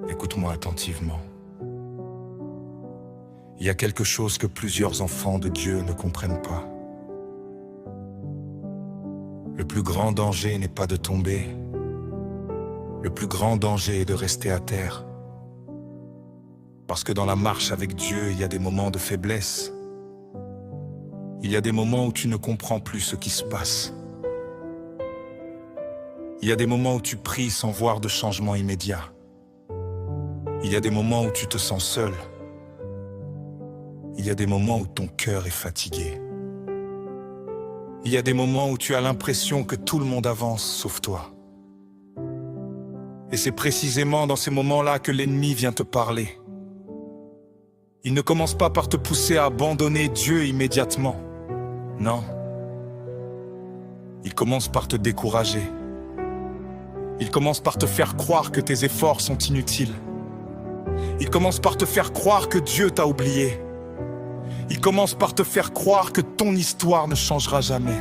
Écoute-moi attentivement. Il y a quelque chose que plusieurs enfants de Dieu ne comprennent pas. Le plus grand danger n'est pas de tomber. Le plus grand danger est de rester à terre. Parce que dans la marche avec Dieu, il y a des moments de faiblesse. Il y a des moments où tu ne comprends plus ce qui se passe. Il y a des moments où tu pries sans voir de changement immédiat. Il y a des moments où tu te sens seul. Il y a des moments où ton cœur est fatigué. Il y a des moments où tu as l'impression que tout le monde avance sauf toi. Et c'est précisément dans ces moments-là que l'ennemi vient te parler. Il ne commence pas par te pousser à abandonner Dieu immédiatement. Non. Il commence par te décourager. Il commence par te faire croire que tes efforts sont inutiles. Il commence par te faire croire que Dieu t'a oublié. Il commence par te faire croire que ton histoire ne changera jamais.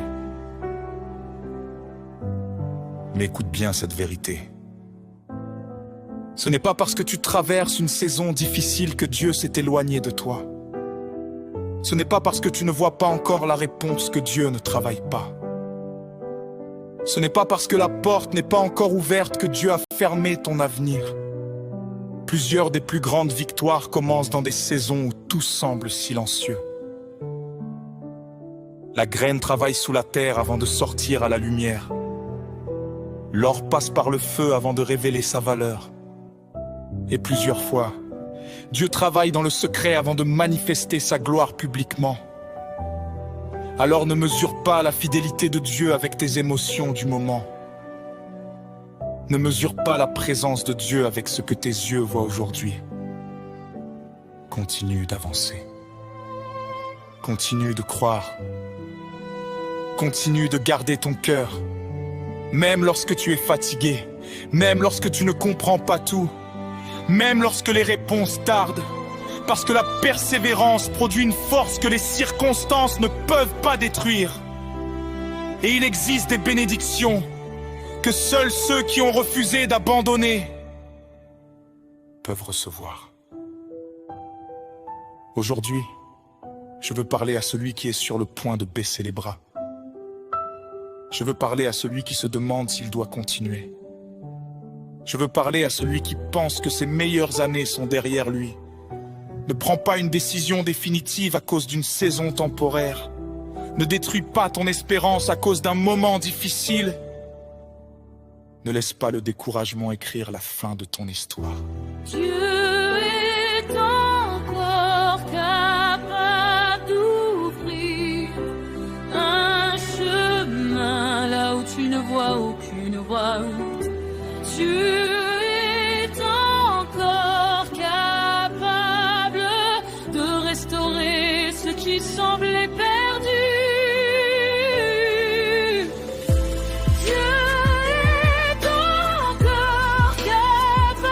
Mais écoute bien cette vérité. Ce n'est pas parce que tu traverses une saison difficile que Dieu s'est éloigné de toi. Ce n'est pas parce que tu ne vois pas encore la réponse que Dieu ne travaille pas. Ce n'est pas parce que la porte n'est pas encore ouverte que Dieu a fermé ton avenir. Plusieurs des plus grandes victoires commencent dans des saisons où tout semble silencieux. La graine travaille sous la terre avant de sortir à la lumière. L'or passe par le feu avant de révéler sa valeur. Et plusieurs fois, Dieu travaille dans le secret avant de manifester sa gloire publiquement. Alors ne mesure pas la fidélité de Dieu avec tes émotions du moment. Ne mesure pas la présence de Dieu avec ce que tes yeux voient aujourd'hui. Continue d'avancer. Continue de croire. Continue de garder ton cœur. Même lorsque tu es fatigué, même lorsque tu ne comprends pas tout, même lorsque les réponses tardent, parce que la persévérance produit une force que les circonstances ne peuvent pas détruire. Et il existe des bénédictions que seuls ceux qui ont refusé d'abandonner peuvent recevoir. Aujourd'hui, je veux parler à celui qui est sur le point de baisser les bras. Je veux parler à celui qui se demande s'il doit continuer. Je veux parler à celui qui pense que ses meilleures années sont derrière lui. Ne prends pas une décision définitive à cause d'une saison temporaire. Ne détruis pas ton espérance à cause d'un moment difficile. Ne laisse pas le découragement écrire la fin de ton histoire. Dieu est encore capable d'ouvrir un chemin là où tu ne vois aucune voie. Dieu est encore capable de restaurer ce qui semblait perdu. Dieu est encore capable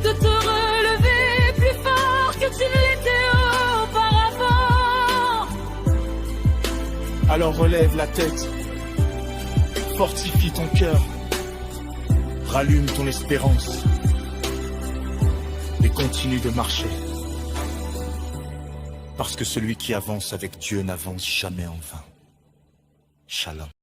de te relever plus fort que tu ne l'étais auparavant. Alors relève la tête, fortifie ton cœur, rallume ton espérance et continue de marcher. Parce que celui qui avance avec Dieu n'avance jamais en vain. Shalom.